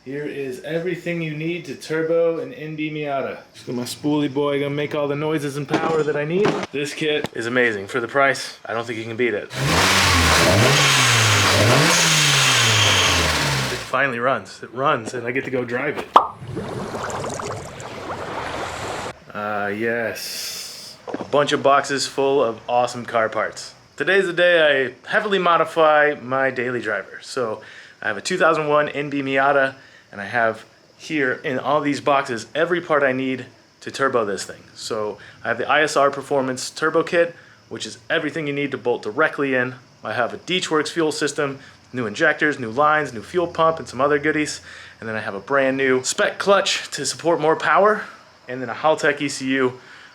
Here is everything you need to turbo an NB Miata. Just got my spoolie boy, gonna make all the noises and power that I need. This kit is amazing. For the price, I don't think you can beat it. It finally runs. It runs and I get to go drive it. Yes. A bunch of boxes full of awesome car parts. Today's the day I heavily modify my daily driver. So I have a 2001 NB Miata, and I have here in all these boxes every part I need to turbo this thing. So I have the ISR Performance Turbo Kit, which is everything you need to bolt directly in. I have a Deatschwerks fuel system, new injectors, new lines, new fuel pump, and some other goodies. And then I have a brand new Spec clutch to support more power, and then a Haltech ECU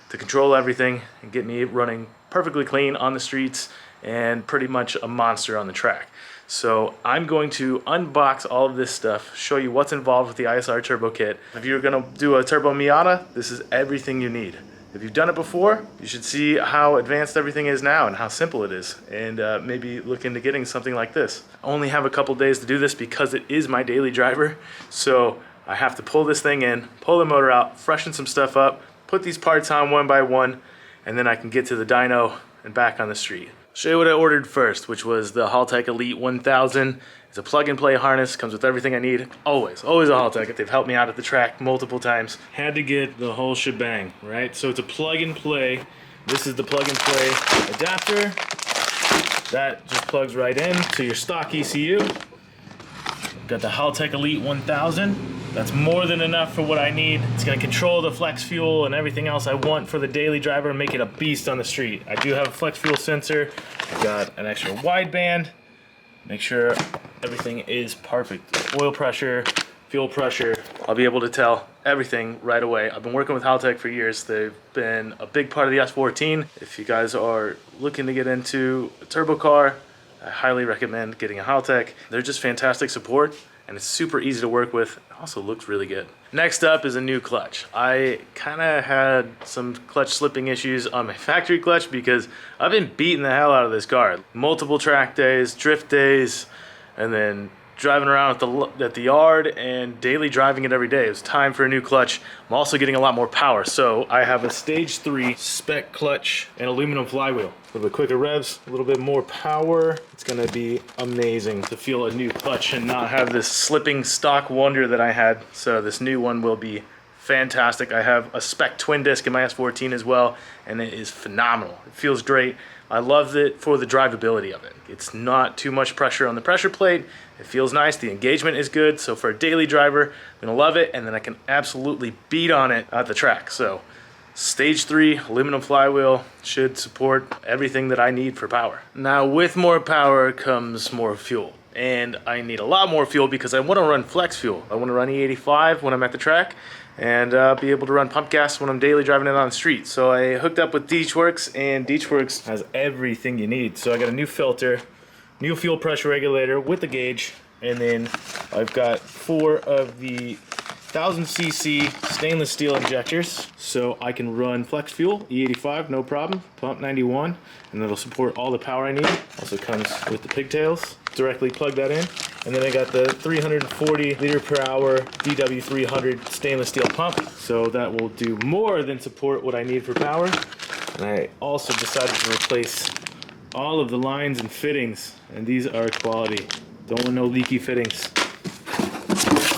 to control everything and get me running perfectly clean on the streets and pretty much a monster on the track. So I'm going to unbox all of this stuff, show you what's involved with the ISR Turbo Kit. If you're gonna do a Turbo Miata, this is everything you need. If you've done it before, you should see how advanced everything is now and how simple it is, and maybe look into getting something like this. I only have a couple days to do this because it is my daily driver, so I have to pull this thing in, pull the motor out, freshen some stuff up, put these parts on one by one, and then I can get to the dyno and back on the street. I'll show you what I ordered first, which was the Haltech Elite 1000. It's a plug-and-play harness, comes with everything I need. Always a Haltech. They've helped me out at the track multiple times. Had to get the whole shebang, right? So it's a plug-and-play. This is the plug-and-play adapter. That just plugs right in to your stock ECU. Got the Haltech Elite 1000. That's more than enough for what I need. It's gonna control the flex fuel and everything else I want for the daily driver and make it a beast on the street. I do have a flex fuel sensor. I've got an extra wideband. Make sure everything is perfect. Oil pressure, fuel pressure. I'll be able to tell everything right away. I've been working with Haltech for years. They've been a big part of the S14. If you guys are looking to get into a turbo car, I highly recommend getting a Haltech. They're just fantastic support, and it's super easy to work with. It also looks really good. Next up is a new clutch. I kind of had some clutch slipping issues on my factory clutch because I've been beating the hell out of this car. Multiple track days, drift days, and then driving around at the yard and daily driving it every day. It was time for a new clutch. I'm also getting a lot more power. So I have a stage 3 Spec clutch and aluminum flywheel. A little bit quicker revs, a little bit more power. It's gonna be amazing to feel a new clutch and not have this slipping stock wonder that I had. So this new one will be fantastic. I have a Spec twin disc in my S14 as well, and it is phenomenal. It feels great. I love it for the drivability of it. It's not too much pressure on the pressure plate. It feels nice. The engagement is good. So for a daily driver, I'm gonna love it, and then I can absolutely beat on it at the track. So stage 3 aluminum flywheel should support everything that I need for power. Now with more power comes more fuel. And I need a lot more fuel because I want to run flex fuel. I want to run E85 when I'm at the track and be able to run pump gas when I'm daily driving it on the street. So I hooked up with Deatschwerks, and Deatschwerks has everything you need. So I got a new filter, new fuel pressure regulator with the gauge, and then I've got 4 of the 1000cc stainless steel injectors, so I can run flex fuel, E85, no problem, pump 91, and it'll support all the power I need. Also comes with the pigtails, directly plug that in. And then I got the 340 liter per hour DW300 stainless steel pump, so that will do more than support what I need for power. And I also decided to replace all of the lines and fittings, and these are quality. Don't want no leaky fittings.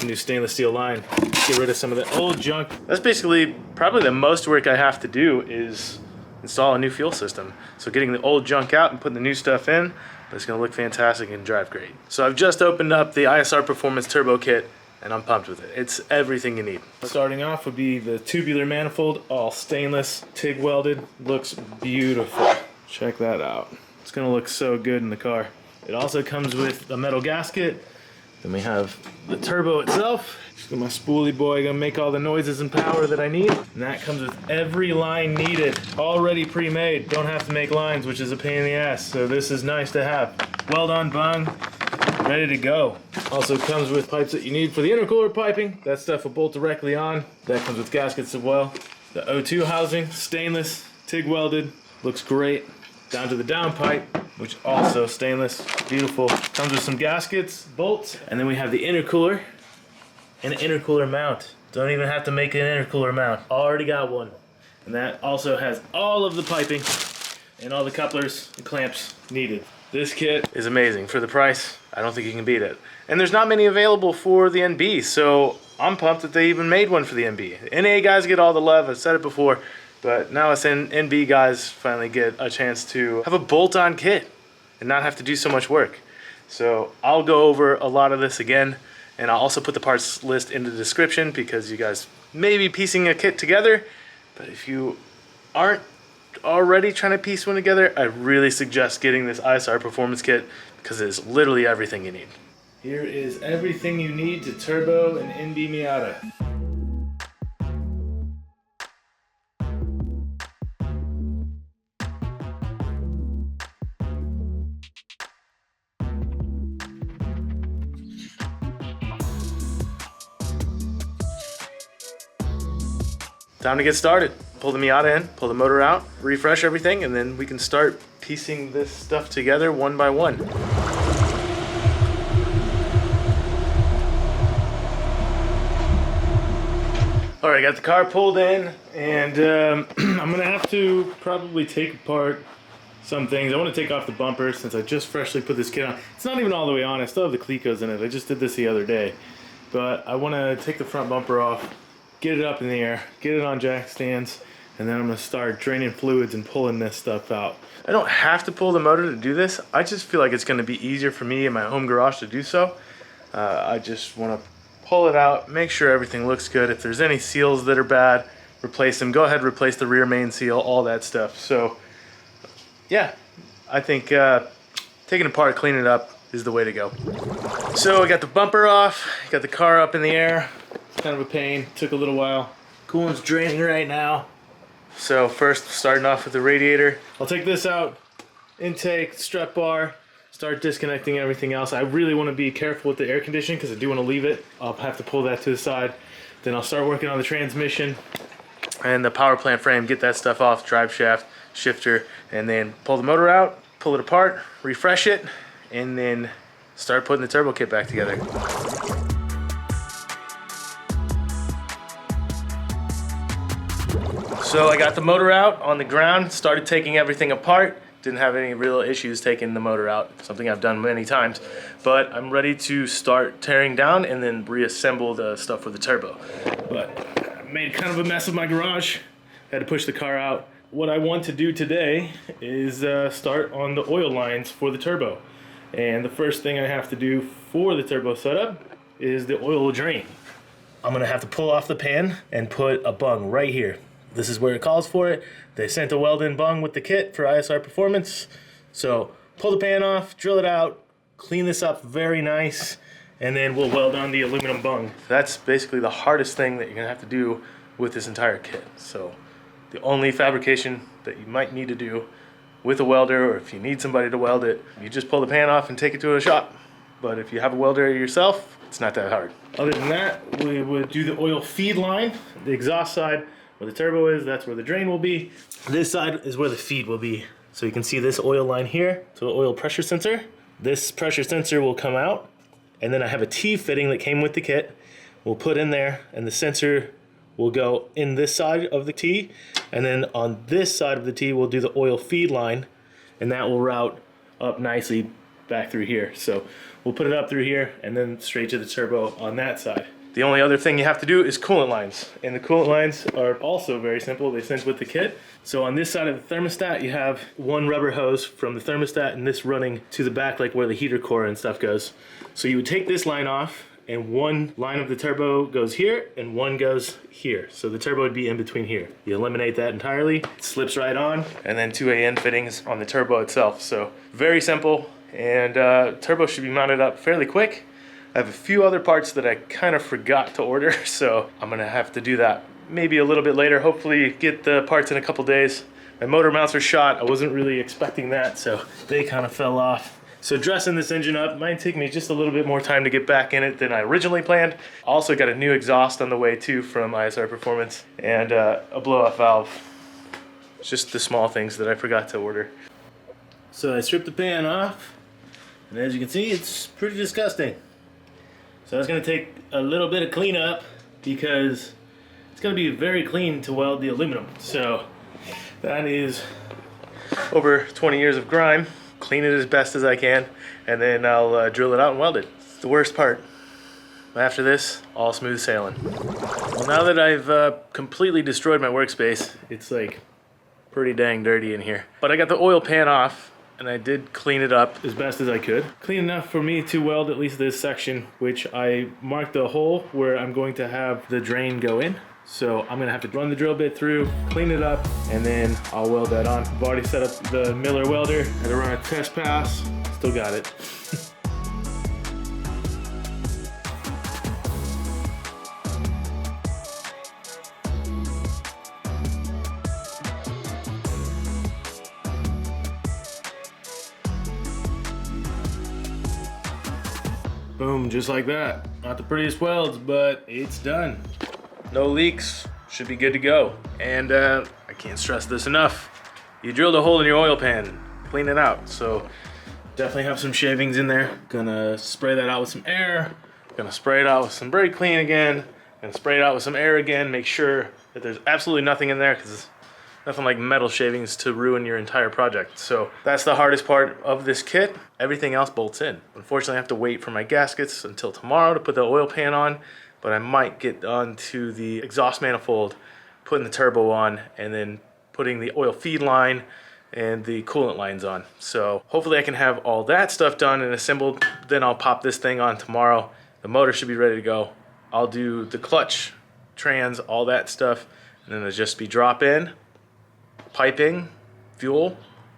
New stainless steel line. Get rid of some of the old junk. That's basically probably the most work I have to do is install a new fuel system. So getting the old junk out and putting the new stuff in, but it's gonna look fantastic and drive great. So I've just opened up the ISR Performance Turbo Kit, and I'm pumped with it. It's everything you need. Starting off would be the tubular manifold, all stainless, TIG welded. Looks beautiful. Check that out. It's gonna look so good in the car. It also comes with a metal gasket. Then we have the turbo itself. Just got my spoolie boy, gonna make all the noises and power that I need. And that comes with every line needed, already pre-made. Don't have to make lines, which is a pain in the ass. So this is nice to have. Weld on bung, ready to go. Also comes with pipes that you need for the intercooler piping. That stuff will bolt directly on. That comes with gaskets as well. The O2 housing, stainless, TIG welded, looks great. Down to the downpipe, which also stainless, beautiful. Comes with some gaskets, bolts, and then we have the intercooler. an intercooler mount. Don't even have to make an intercooler mount. Already got one. And that also has all of the piping and all the couplers and clamps needed. This kit is amazing. For the price, I don't think you can beat it. And there's not many available for the NB, so I'm pumped that they even made one for the NB. NA guys get all the love, I've said it before, but now us NB guys finally get a chance to have a bolt-on kit and not have to do so much work. So I'll go over a lot of this again, and I'll also put the parts list in the description because you guys may be piecing a kit together, but if you aren't already trying to piece one together, I really suggest getting this ISR Performance Kit because it is literally everything you need. Here is everything you need to turbo an NB Miata. Time to get started. Pull the Miata in, pull the motor out, refresh everything, and then we can start piecing this stuff together one by one. All right, I got the car pulled in, and I'm gonna have to probably take apart some things. I want to take off the bumper since I just freshly put this kit on. It's not even all the way on. I still have the Clecos in it. I just did this the other day. But I want to take the front bumper off, get it up in the air, get it on jack stands, and then I'm going to start draining fluids and pulling this stuff out. I don't have to pull the motor to do this. I just feel like it's going to be easier for me in my home garage to do so. I just want to pull it out, make sure everything looks good. If there's any seals that are bad, replace them. Go ahead, replace the rear main seal, all that stuff. So yeah, I think taking it apart, cleaning it up is the way to go. So I got the bumper off, got the car up in the air. It's kind of a pain, took a little while. Coolant's draining right now. So first, starting off with the radiator. I'll take this out, intake, strut bar, start disconnecting everything else. I really want to be careful with the air conditioning because I do want to leave it. I'll have to pull that to the side. Then I'll start working on the transmission and the power plant frame, get that stuff off, drive shaft, shifter, and then pull the motor out, pull it apart, refresh it, and then start putting the turbo kit back together. So I got the motor out on the ground, started taking everything apart. Didn't have any real issues taking the motor out, something I've done many times. But I'm ready to start tearing down and then reassemble the stuff for the turbo. But I made kind of a mess of my garage. Had to push the car out. What I want to do today is start on the oil lines for the turbo. And the first thing I have to do for the turbo setup is the oil drain. I'm gonna have to pull off the pan and put a bung right here. This is where it calls for it. They sent a weld-in bung with the kit for ISR Performance. So pull the pan off, drill it out, clean this up very nice, and then we'll weld on the aluminum bung. That's basically the hardest thing that you're gonna have to do with this entire kit. So the only fabrication that you might need to do with a welder, or if you need somebody to weld it, you just pull the pan off and take it to a shop. But if you have a welder yourself, it's not that hard. Other than that, we would do the oil feed line, the exhaust side. Where the turbo is, that's where the drain will be. This side is where the feed will be. So you can see this oil line here, so oil pressure sensor. This pressure sensor will come out, and then I have a T fitting that came with the kit. We'll put in there, and the sensor will go in this side of the T, and then on this side of the T, we'll do the oil feed line, and that will route up nicely back through here. So we'll put it up through here, and then straight to the turbo on that side. The only other thing you have to do is coolant lines. And the coolant lines are also very simple. They sent with the kit. So on this side of the thermostat, you have one rubber hose from the thermostat and this running to the back, like where the heater core and stuff goes. So you would take this line off, and one line of the turbo goes here and one goes here. So the turbo would be in between here. You eliminate that entirely, it slips right on, and then two AN fittings on the turbo itself. So very simple, and turbo should be mounted up fairly quick. I have a few other parts that I kind of forgot to order, so I'm gonna have to do that maybe a little bit later. Hopefully get the parts in a couple days. My motor mounts are shot. I wasn't really expecting that, so they kind of fell off. So dressing this engine up might take me just a little bit more time to get back in it than I originally planned. Also got a new exhaust on the way too from ISR Performance, and a blow-off valve. It's just the small things that I forgot to order. So I stripped the pan off, and as you can see, it's pretty disgusting. So that's gonna take a little bit of cleanup because it's gonna be very clean to weld the aluminum. So that is over 20 years of grime. Clean it as best as I can, and then I'll drill it out and weld it. It's the worst part. After this, all smooth sailing. Well, now that I've completely destroyed my workspace, it's like pretty dang dirty in here. But I got the oil pan off, and I did clean it up as best as I could. Clean enough for me to weld at least this section, which I marked a hole where I'm going to have the drain go in. So I'm gonna have to run the drill bit through, clean it up, and then I'll weld that on. I've already set up the Miller welder. Had to run a test pass, still got it. Boom, just like that. Not the prettiest welds, but it's done. No leaks, should be good to go. And I can't stress this enough. You drilled a hole in your oil pan, clean it out. So definitely have some shavings in there. Gonna spray that out with some air. Gonna spray it out with some brake clean again. Gonna spray it out with some air again. Make sure that there's absolutely nothing in there, because nothing like metal shavings to ruin your entire project. So that's the hardest part of this kit. Everything else bolts in. Unfortunately, I have to wait for my gaskets until tomorrow to put the oil pan on, but I might get onto the exhaust manifold, putting the turbo on, and then putting the oil feed line and the coolant lines on. So hopefully I can have all that stuff done and assembled. Then I'll pop this thing on tomorrow. The motor should be ready to go. I'll do the clutch, trans, all that stuff, and then it'll just be drop in, piping, fuel,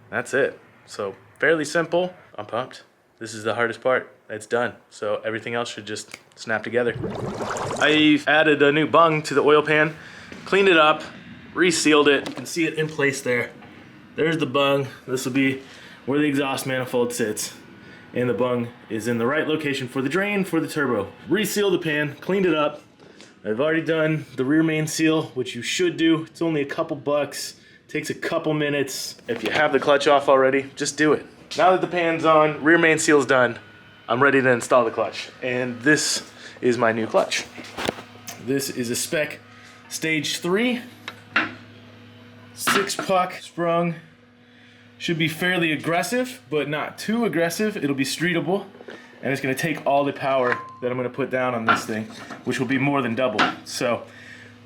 that's it. So fairly simple. I'm pumped. This is the hardest part. It's done. So everything else should just snap together. I added a new bung to the oil pan, cleaned it up, resealed it. You can see it in place there. There's the bung. This will be where the exhaust manifold sits. And the bung is in the right location for the drain for the turbo. Resealed the pan, cleaned it up. I've already done the rear main seal, which you should do. It's only a couple bucks. Takes a couple minutes. If you have the clutch off already, just do it. Now that the pan's on, rear main seal's done, I'm ready to install the clutch. And this is my new clutch. This is a Spec Stage 3. 6-puck sprung. Should be fairly aggressive, but not too aggressive. It'll be streetable. And it's gonna take all the power that I'm gonna put down on this thing, which will be more than double. So,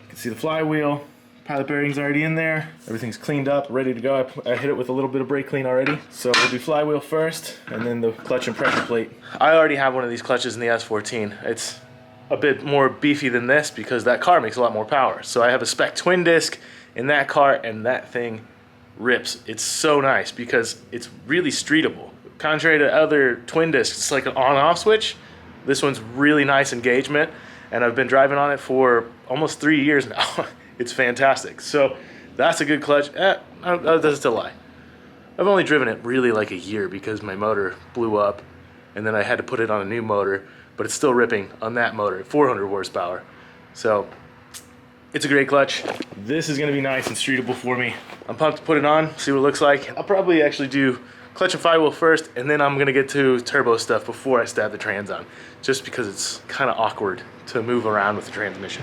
you can see the flywheel. Pilot bearing's already in there. Everything's cleaned up, ready to go. I hit it with a little bit of brake clean already. So we'll do flywheel first, and then the clutch and pressure plate. I already have one of these clutches in the S14. It's a bit more beefy than this because that car makes a lot more power. So I have a Spec twin disc in that car, and that thing rips. It's so nice because it's really streetable. Contrary to other twin discs, it's like an on-off switch. This one's really nice engagement, and I've been driving on it for almost 3 years now. It's fantastic. So that's a good clutch. That's a lie. I've only driven it really like a year because my motor blew up, and then I had to put it on a new motor, but it's still ripping on that motor at 400 horsepower. So it's a great clutch. This is gonna be nice and streetable for me. I'm pumped to put it on, see what it looks like. I'll probably actually do clutch and flywheel first, and then I'm gonna get to turbo stuff before I stab the trans on, just because it's kind of awkward to move around with the transmission.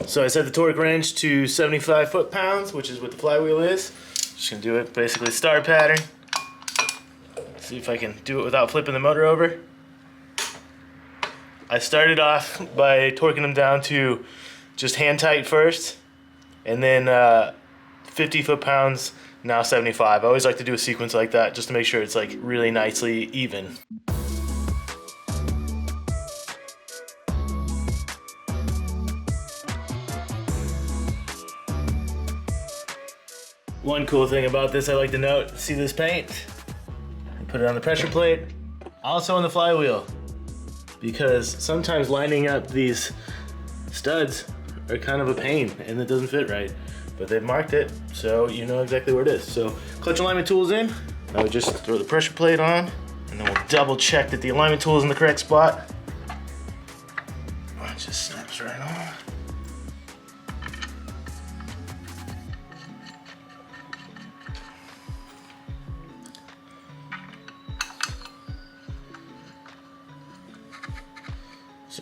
So I set the torque wrench to 75 foot-pounds, which is what the flywheel is. Just gonna do it basically star pattern. See if I can do it without flipping the motor over. I started off by torquing them down to just hand tight first, and then 50 foot-pounds, now 75. I always like to do a sequence like that just to make sure it's like really nicely even. One cool thing about this I like to note, see this paint? I put it on the pressure plate, also on the flywheel, because sometimes lining up these studs are kind of a pain and it doesn't fit right. But they've marked it, so you know exactly where it is. So clutch alignment tool's in. I would just throw the pressure plate on, and then we'll double check that the alignment tool is in the correct spot. Oh, it just snaps right on.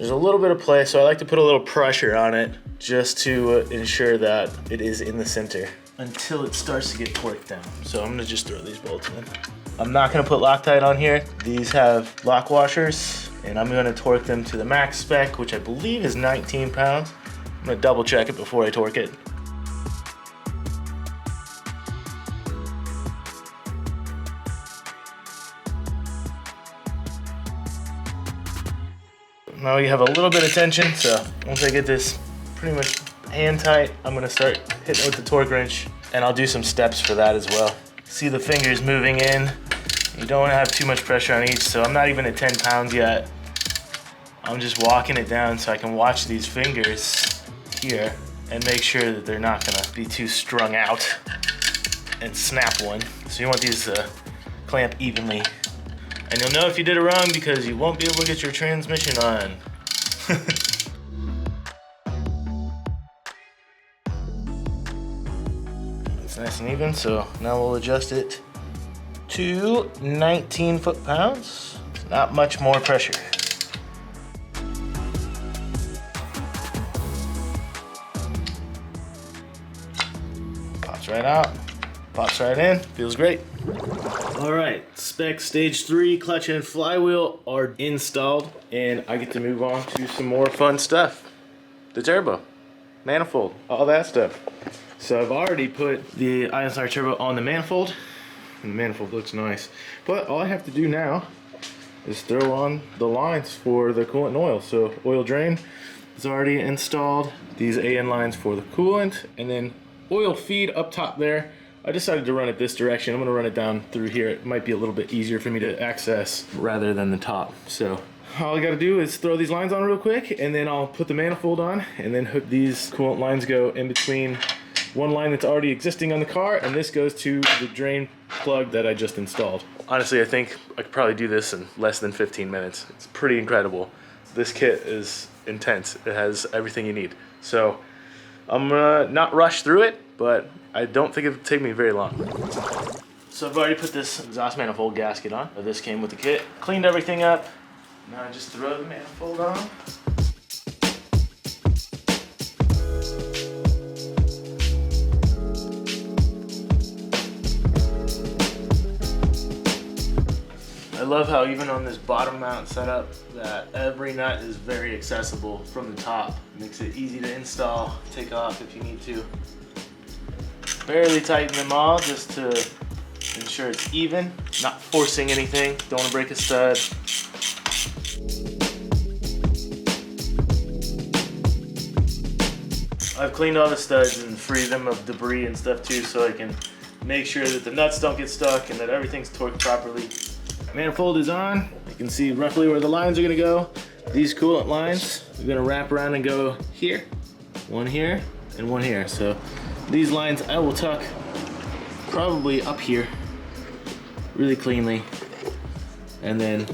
There's a little bit of play, so I like to put a little pressure on it just to ensure that it is in the center until it starts to get torqued down. So I'm gonna just throw these bolts in. I'm not gonna put Loctite on here. These have lock washers, and I'm gonna torque them to the max spec, which I believe is 19 pounds. I'm gonna double check it before I torque it. Now you have a little bit of tension, so once I get this pretty much hand tight, I'm gonna start hitting it with the torque wrench, and I'll do some steps for that as well. See the fingers moving in. You don't wanna have too much pressure on each, so I'm not even at 10 pounds yet. I'm just walking it down so I can watch these fingers here and make sure that they're not gonna be too strung out and snap one. So you want these to clamp evenly. And you'll know if you did it wrong because you won't be able to get your transmission on. It's nice and even, so now we'll adjust it to 19 foot-pounds. Not much more pressure. Pops right out, pops right in, feels great. All right, Spec Stage 3 clutch and flywheel are installed, and I get to move on to some more fun stuff. The turbo, manifold, all that stuff. So I've already put the ISR turbo on the manifold, and the manifold looks nice. But all I have to do now is throw on the lines for the coolant and oil. So oil drain is already installed, these AN lines for the coolant, and then oil feed up top there. I decided to run it this direction. I'm gonna run it down through here. It might be a little bit easier for me to access rather than the top. So all I gotta do is throw these lines on real quick, and then I'll put the manifold on and then hook these coolant lines go in between one line that's already existing on the car, and this goes to the drain plug that I just installed. Honestly, I think I could probably do this in less than 15 minutes. It's pretty incredible. This kit is intense. It has everything you need. So I'm gonna not rush through it, but I don't think it would take me very long. So I've already put this exhaust manifold gasket on. This came with the kit. Cleaned everything up. Now I just throw the manifold on. I love how even on this bottom mount setup that every nut is very accessible from the top. Makes it easy to install, take off if you need to. Barely tighten them all just to ensure it's even, not forcing anything, don't want to break a stud. I've cleaned all the studs and freed them of debris and stuff too, so I can make sure that the nuts don't get stuck and that everything's torqued properly. Manifold is on. You can see roughly where the lines are gonna go. These coolant lines are gonna wrap around and go here, and one here. So these lines I will tuck probably up here really cleanly, and then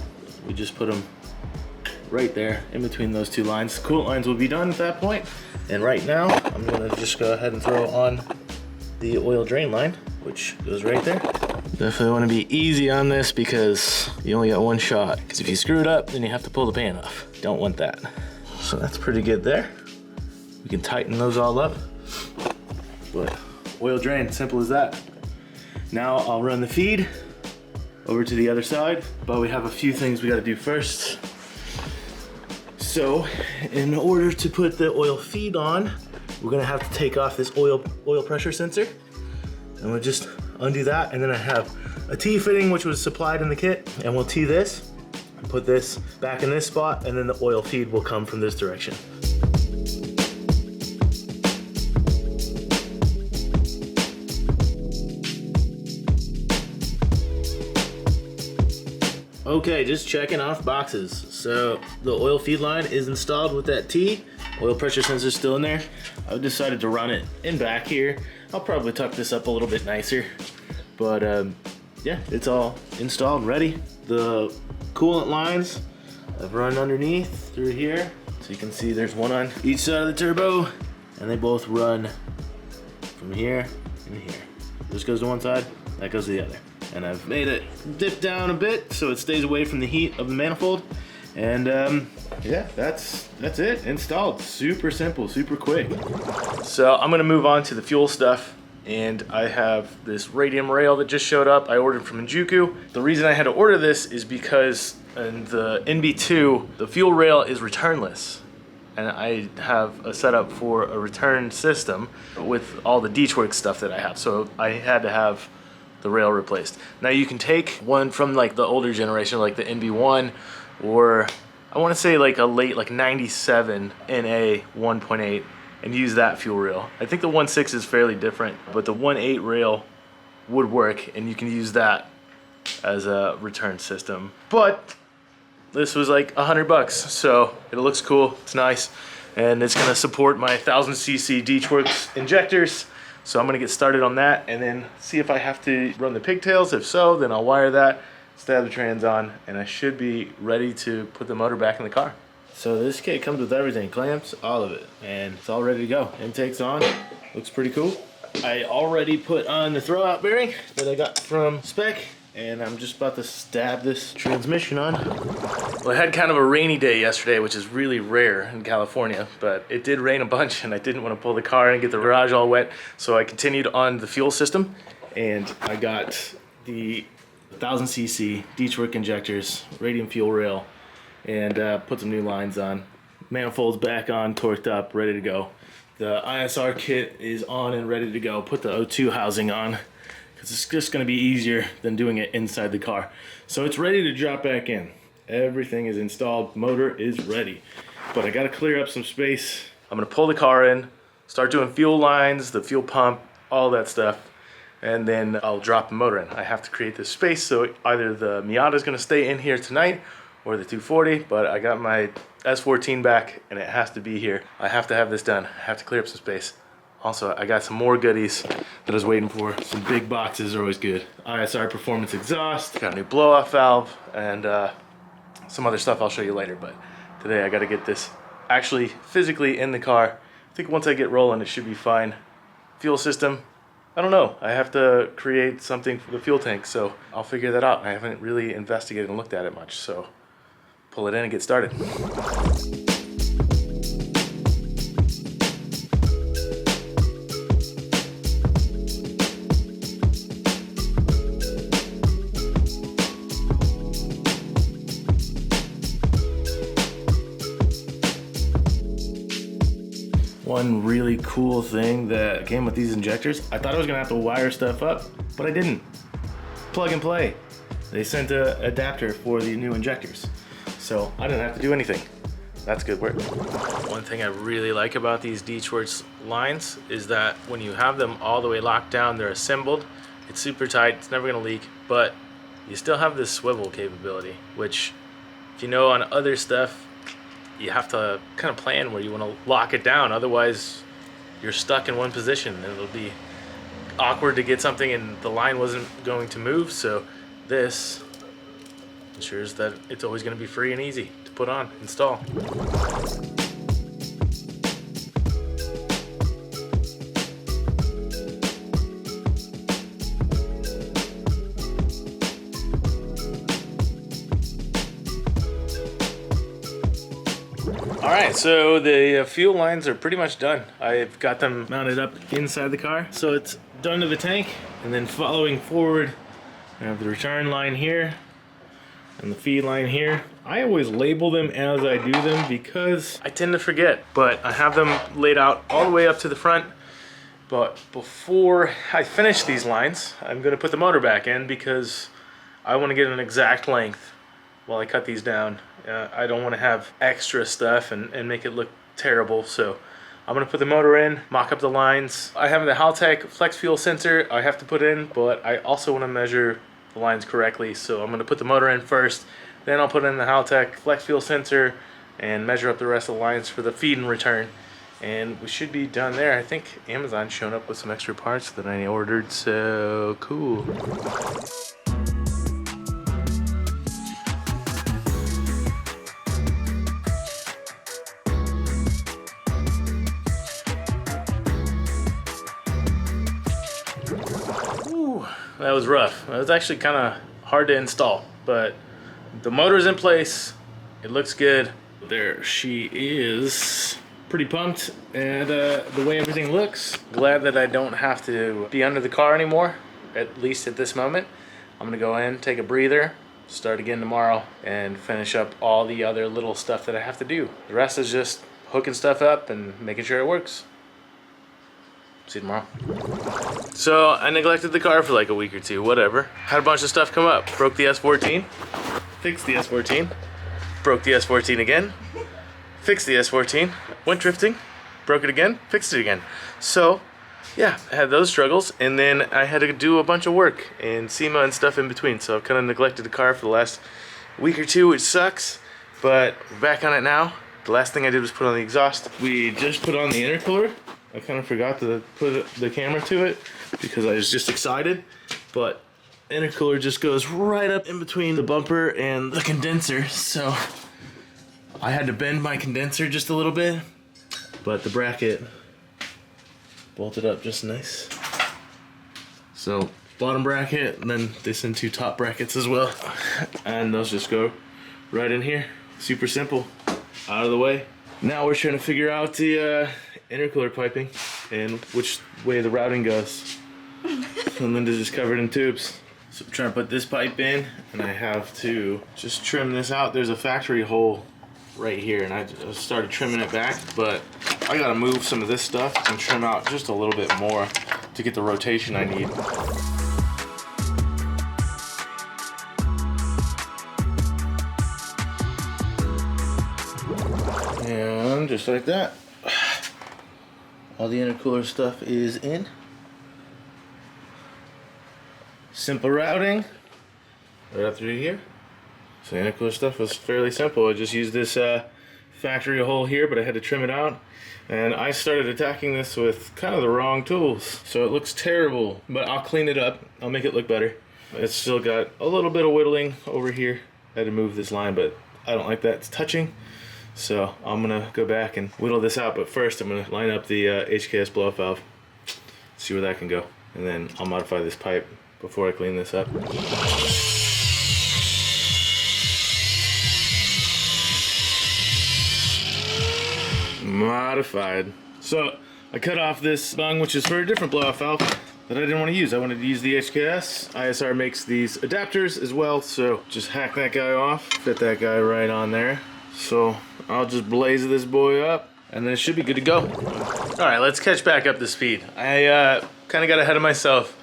we just put them right there in between those two lines. Coolant lines will be done at that point. And right now I'm gonna just go ahead and throw on the oil drain line, which goes right there. Definitely want to be easy on this because you only got one shot. Because if you screw it up, then you have to pull the pan off. Don't want that. So that's pretty good there. We can tighten those all up. But oil drain, simple as that. Now I'll run the feed over to the other side, but we have a few things we got to do first. So in order to put the oil feed on, we're gonna have to take off this oil pressure sensor, and we'll just undo that. And then I have a T fitting which was supplied in the kit, and we'll T this and put this back in this spot, and then the oil feed will come from this direction. Okay, just checking off boxes. So the oil feed line is installed with that T. Oil pressure sensor is still in there. I've decided to run it in back here. I'll probably tuck this up a little bit nicer. But yeah, it's all installed, ready. The coolant lines I've run underneath through here. So you can see there's one on each side of the turbo, and they both run from here and here. This goes to one side, that goes to the other. And I've made it dip down a bit so it stays away from the heat of the manifold. And yeah, that's it. Installed. Super simple, super quick. So I'm gonna move on to the fuel stuff. And I have this radium rail that just showed up. I ordered from Injuku. The reason I had to order this is because in the NB2, the fuel rail is returnless. And I have a setup for a return system with all the Deatschwerks stuff that I have. So I had to have the rail replaced. Now you can take one from like the older generation, like the NB1, or I wanna say like a late, like 97 NA 1.8, and use that fuel rail. I think the 1.6 is fairly different, but the 1.8 rail would work, and you can use that as a return system. But this was like $100, so it looks cool, it's nice, and it's gonna support my 1000cc Deatschwerks injectors. So I'm gonna get started on that and then see if I have to run the pigtails. If so, then I'll wire that, stab the trans on, and I should be ready to put the motor back in the car. So this kit comes with everything, clamps, all of it, and it's all ready to go. Intake's on, looks pretty cool. I already put on the throwout bearing that I got from Spec, and I'm just about to stab this transmission on. Well, I had kind of a rainy day yesterday, which is really rare in California, but it did rain a bunch, and I didn't want to pull the car and get the garage all wet, so I continued on the fuel system, and I got the 1000cc Deatschwerks injectors, radium fuel rail, and put some new lines on. Manifold's back on, torqued up, ready to go. The ISR kit is on and ready to go. Put the O2 housing on, because it's just gonna be easier than doing it inside the car. So it's ready to drop back in. Everything is installed, motor is ready. But I gotta clear up some space. I'm gonna pull the car in, start doing fuel lines, the fuel pump, all that stuff, and then I'll drop the motor in. I have to create this space, so either the Miata's gonna stay in here tonight, or the 240, but I got my S14 back and it has to be here. I have to have this done. I have to clear up some space. Also, I got some more goodies that I was waiting for. Some big boxes are always good. ISR Performance exhaust, got a new blow-off valve, and some other stuff I'll show you later, but today I gotta get this actually physically in the car. I think once I get rolling, it should be fine. Fuel system, I don't know. I have to create something for the fuel tank, so I'll figure that out. I haven't really investigated and looked at it much, so pull it in and get started. One really cool thing that came with these injectors, I thought I was gonna have to wire stuff up, but I didn't. Plug and play. They sent an adapter for the new injectors, so I didn't have to do anything. That's good work. One thing I really like about these Deatschwerks lines is that when you have them all the way locked down, they're assembled. It's super tight, it's never gonna leak, but you still have this swivel capability, which, if you know, on other stuff, you have to kind of plan where you want to lock it down. Otherwise, you're stuck in one position and it'll be awkward to get something and the line wasn't going to move. So this ensures that it's always going to be free and easy to put on, install. Alright, so the fuel lines are pretty much done. I've got them mounted up inside the car. So it's done to the tank, and then following forward, I have the return line here, and the feed line here. I always label them as I do them because I tend to forget, but I have them laid out all the way up to the front. But before I finish these lines, I'm gonna put the motor back in because I wanna get an exact length while I cut these down. I don't want to have extra stuff and make it look terrible, so I'm going to put the motor in, mock up the lines. I have the Haltech flex fuel sensor I have to put in, but I also want to measure the lines correctly, so I'm going to put the motor in first, then I'll put in the Haltech flex fuel sensor and measure up the rest of the lines for the feed and return, and we should be done there. I think Amazon's shown up with some extra parts that I ordered, so cool. That was rough. That was actually kind of hard to install, but the motor's in place. It looks good. There she is. Pretty pumped, and the way everything looks, glad that I don't have to be under the car anymore, at least at this moment. I'm gonna go in, take a breather, start again tomorrow, and finish up all the other little stuff that I have to do. The rest is just hooking stuff up and making sure it works. See you tomorrow. So I neglected the car for like a week or two, whatever. Had a bunch of stuff come up. Broke the S14, fixed the S14, broke the S14 again, fixed the S14, went drifting, broke it again, fixed it again. So yeah, I had those struggles, and then I had to do a bunch of work and SEMA and stuff in between. So I've kind of neglected the car for the last week or two, which sucks, but we're back on it now. The last thing I did was put on the exhaust. We just put on the intercooler. I kind of forgot to put the camera to it because I was just excited, but intercooler just goes right up in between the bumper and the condenser, so I had to bend my condenser just a little bit, but the bracket bolted up just nice. So bottom bracket, and then they send two top brackets as well, and those just go right in here. Super simple, out of the way. Now we're trying to figure out the intercooler piping and which way the routing goes. And Linda's just covered in tubes. So I'm trying to put this pipe in, and I have to just trim this out. There's a factory hole right here, and I just started trimming it back, but I gotta move some of this stuff and trim out just a little bit more to get the rotation I need. And just like that, all the intercooler stuff is in. Simple routing right up through here. So the intercooler stuff was fairly simple. I just used this factory hole here, but I had to trim it out. And I started attacking this with kind of the wrong tools. So it looks terrible, but I'll clean it up. I'll make it look better. It's still got a little bit of whittling over here. I had to move this line, but I don't like that it's touching. So I'm gonna go back and whittle this out, but first I'm gonna line up the HKS blow-off valve, see where that can go, and then I'll modify this pipe before I clean this up. Modified. So I cut off this bung, which is for a different blow-off valve that I didn't want to use. I wanted to use the HKS. ISR makes these adapters as well, so just hack that guy off, fit that guy right on there. So I'll just blaze this boy up, and then it should be good to go. All right, let's catch back up to speed. I kind of got ahead of myself.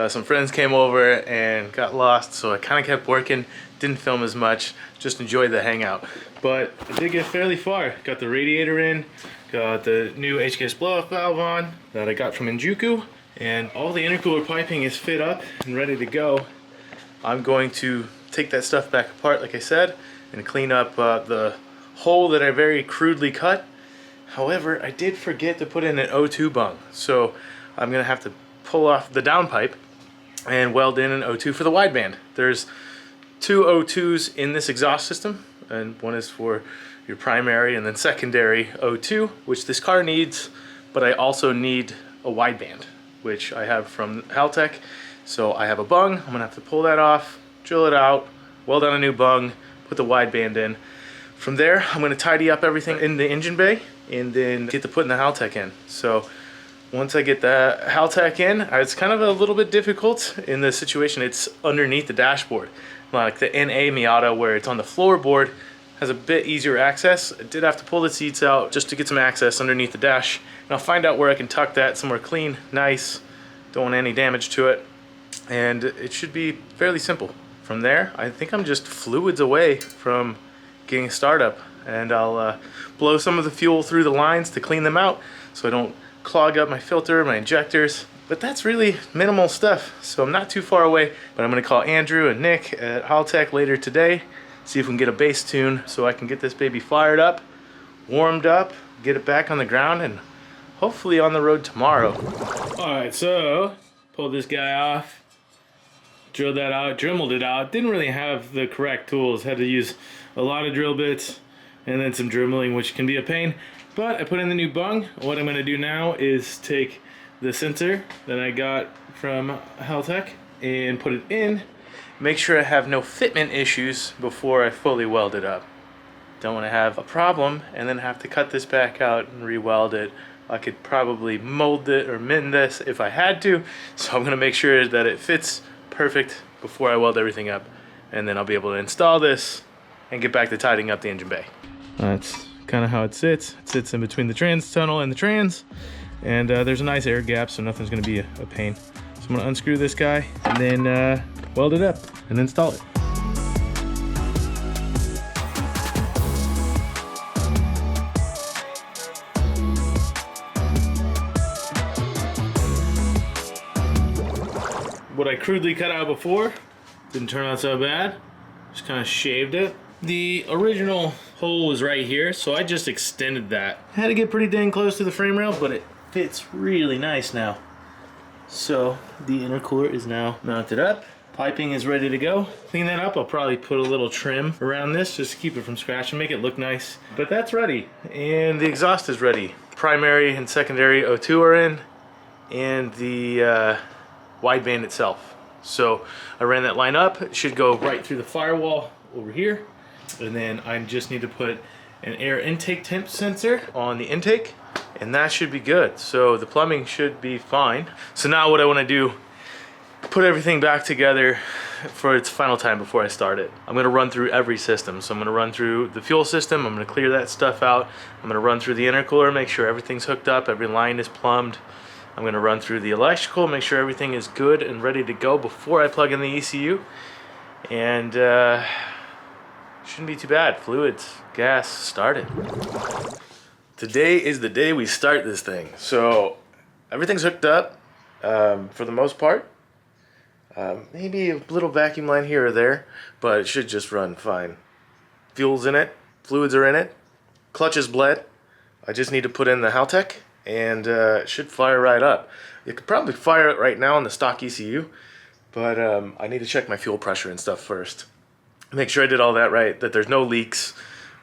Some friends came over and got lost, so I kind of kept working, didn't film as much, just enjoyed the hangout. But I did get fairly far. Got the radiator in, got the new HKS blow-off valve on that I got from Injuku, and all the intercooler piping is fit up and ready to go. I'm going to take that stuff back apart, like I said, and clean up the hole that I very crudely cut. However, I did forget to put in an O2 bung, so I'm gonna have to pull off the downpipe and weld in an O2 for the wideband. There's two O2s in this exhaust system, and one is for your primary and then secondary O2, which this car needs, but I also need a wideband, which I have from Haltech. So I have a bung, I'm gonna have to pull that off, drill it out, weld on a new bung, put the wideband in. From there, I'm gonna tidy up everything in the engine bay and then get to putting the Haltech in. So once I get the Haltech in, it's kind of a little bit difficult in this situation. It's underneath the dashboard. Like the NB Miata, where it's on the floorboard, has a bit easier access. I did have to pull the seats out just to get some access underneath the dash. And I'll find out where I can tuck that somewhere clean, nice, don't want any damage to it. And it should be fairly simple. From there, I think I'm just fluids away from getting a startup, and I'll blow some of the fuel through the lines to clean them out so I don't clog up my filter, my injectors. But that's really minimal stuff, so I'm not too far away. But I'm gonna call Andrew and Nick at Haltech later today, see if we can get a bass tune so I can get this baby fired up, warmed up, get it back on the ground, and hopefully on the road tomorrow. All right, so pulled this guy off, drilled that out, dremeled it out. Didn't really have the correct tools, had to use a lot of drill bits and then some dremeling, which can be a pain. But I put in the new bung. What I'm gonna do now is take the sensor that I got from Haltech and put it in, make sure I have no fitment issues before I fully weld it up. Don't want to have a problem and then have to cut this back out and re-weld it. I could probably mold it or mend this if I had to, so I'm going to make sure that it fits perfect before I weld everything up, and then I'll be able to install this and get back to tidying up the engine bay. That's kind of how it sits. It sits in between the trans tunnel and the trans, and there's a nice air gap, so nothing's going to be a pain. So I'm going to unscrew this guy and then weld it up and install it. What I crudely cut out before didn't turn out so bad. Just kind of shaved it. The original hole was right here, so I just extended that. Had to get pretty dang close to the frame rail, but it fits really nice now. So the intercooler is now mounted up. Piping is ready to go. Clean that up. I'll probably put a little trim around this just to keep it from scratch and make it look nice. But that's ready, and the exhaust is ready. Primary and secondary O2 are in, and the wideband itself. So I ran that line up. It should go right through the firewall over here, and then I just need to put an air intake temp sensor on the intake, and that should be good. So the plumbing should be fine. So now what I want to do, put everything back together for its final time before I start it. I'm going to run through every system. So I'm going to run through the fuel system. I'm going to clear that stuff out. I'm going to run through the intercooler, make sure everything's hooked up, every line is plumbed. I'm going to run through the electrical, make sure everything is good and ready to go before I plug in the ECU. And shouldn't be too bad. Fluids, gas, started. Today is the day we start this thing. So everything's hooked up for the most part. Maybe a little vacuum line here or there, but it should just run fine. Fuel's in it, fluids are in it, clutch is bled. I just need to put in the Haltech, and it should fire right up. You could probably fire it right now on the stock ECU, but I need to check my fuel pressure and stuff first. Make sure I did all that right, that there's no leaks,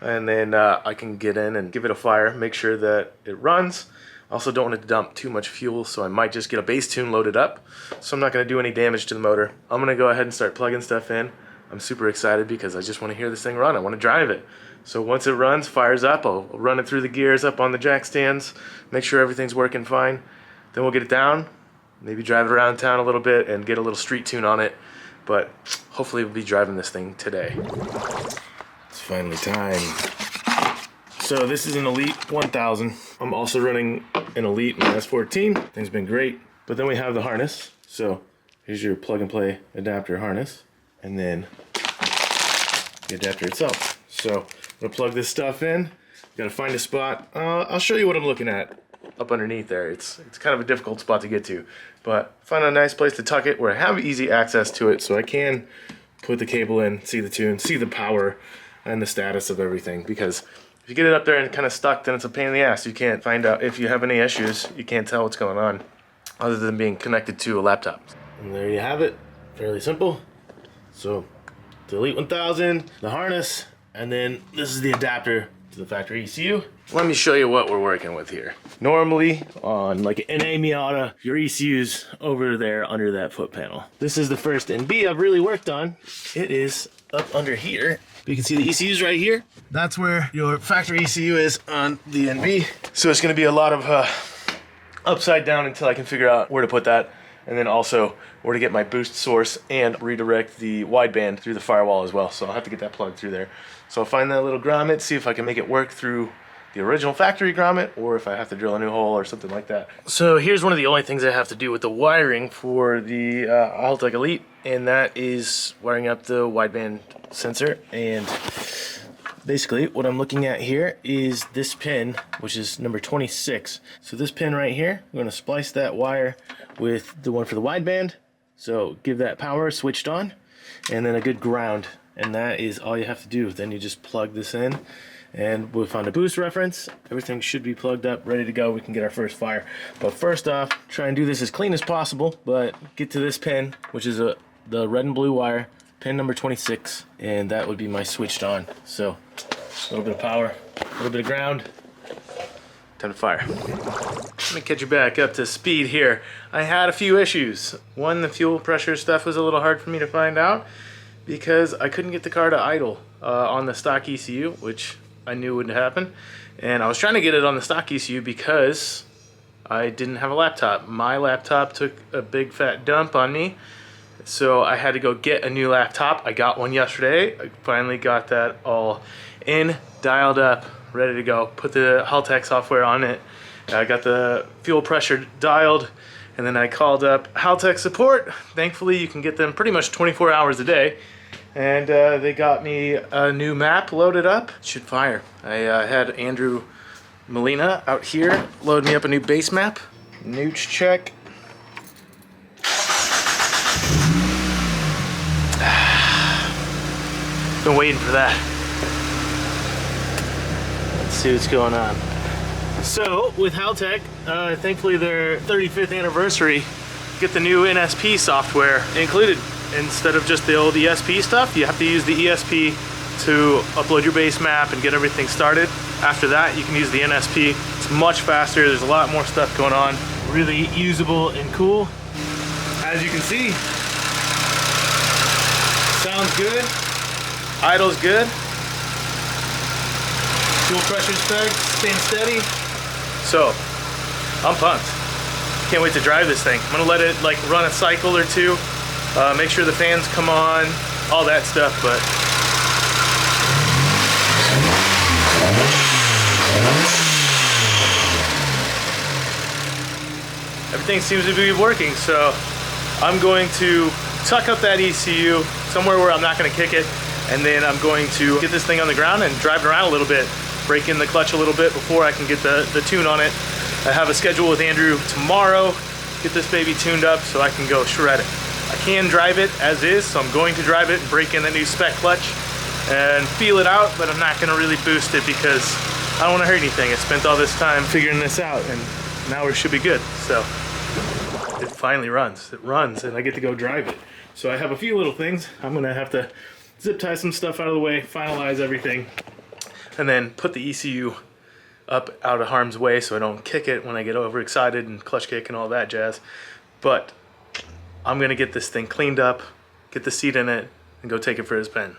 and then I can get in and give it a fire, make sure that it runs. Also don't want to dump too much fuel, so I might just get a base tune loaded up, so I'm not going to do any damage to the motor. I'm going to go ahead and start plugging stuff in. I'm super excited because I just want to hear this thing run. I want to drive it. So once it runs, fires up, I'll run it through the gears up on the jack stands, make sure everything's working fine. Then we'll get it down, maybe drive it around town a little bit and get a little street tune on it. But hopefully we'll be driving this thing today. It's finally time. So this is an Elite 1000. I'm also running an Elite S14. Thing's been great. But then we have the harness. So here's your plug and play adapter harness. And then the adapter itself. So I'm gonna plug this stuff in. Gotta find a spot. I'll show you what I'm looking at up underneath there. It's kind of a difficult spot to get to, but find a nice place to tuck it where I have easy access to it, so I can put the cable in, see the tune, see the power, and the status of everything. Because if you get it up there and kind of stuck, then it's a pain in the ass. You can't find out if you have any issues. You can't tell what's going on other than being connected to a laptop. And there you have it. Fairly simple. So the Elite 1000, the harness, and then this is the adapter to the factory ECU. Let me show you what we're working with here. Normally on like an NB Miata, your ECU's over there under that foot panel. This is the first NB I've really worked on. It is up under here. You can see the ECU's right here. That's where your factory ECU is on the NB. So it's gonna be a lot of upside down until I can figure out where to put that. And then also where to get my boost source and redirect the wideband through the firewall as well. So I'll have to get that plugged through there. So I'll find that little grommet, see if I can make it work through the original factory grommet, or if I have to drill a new hole or something like that. So here's one of the only things I have to do with the wiring for the Haltech Elite, and that is wiring up the wideband sensor. And basically what I'm looking at here is this pin, which is number 26. So this pin right here, I'm gonna splice that wire with the one for the wideband. So give that power switched on, and then a good ground. And that is all you have to do. Then you just plug this in, and we'll find a boost reference. Everything should be plugged up, ready to go. We can get our first fire. But first off, try and do this as clean as possible, but get to this pin, which is the red and blue wire, pin number 26, and that would be my switched on. So a little bit of power, a little bit of ground, time to fire. Let me catch you back up to speed here. I had a few issues. One, the fuel pressure stuff was a little hard for me to find out because I couldn't get the car to idle on the stock ECU, which I knew would happen. And I was trying to get it on the stock ECU because I didn't have a laptop. My laptop took a big fat dump on me, so I had to go get a new laptop. I got one yesterday. I finally got that all in, dialed up, ready to go. Put the Haltech software on it. I got the fuel pressure dialed, and then I called up Haltech support. Thankfully, you can get them pretty much 24 hours a day. And they got me a new map loaded up. It should fire. I had Andrew Molina out here load me up a new base map. Nooch check. Been waiting for that. Let's see what's going on. So with Haltech, thankfully their 35th anniversary, get the new NSP software included. Instead of just the old ESP stuff, you have to use the ESP to upload your base map and get everything started. After that, you can use the NSP. It's much faster. There's a lot more stuff going on. Really usable and cool. As you can see, sounds good. Idle's good. Fuel pressure spec, staying steady. So, I'm pumped. Can't wait to drive this thing. I'm gonna let it like run a cycle or two. Make sure the fans come on, all that stuff, but everything seems to be working, so I'm going to tuck up that ECU somewhere where I'm not going to kick it, and then I'm going to get this thing on the ground and drive it around a little bit, break in the clutch a little bit before I can get the tune on it. I have a schedule with Andrew tomorrow, get this baby tuned up so I can go shred it. I can drive it as is, so I'm going to drive it and break in the new Spec clutch and feel it out, but I'm not going to really boost it because I don't want to hurt anything. I spent all this time figuring this out, and now we should be good. So it finally runs. It runs, and I get to go drive it. So I have a few little things. I'm going to have to zip tie some stuff out of the way, finalize everything, and then put the ECU up out of harm's way so I don't kick it when I get overexcited and clutch kick and all that jazz. But I'm gonna get this thing cleaned up, get the seat in it, and go take it for a spin.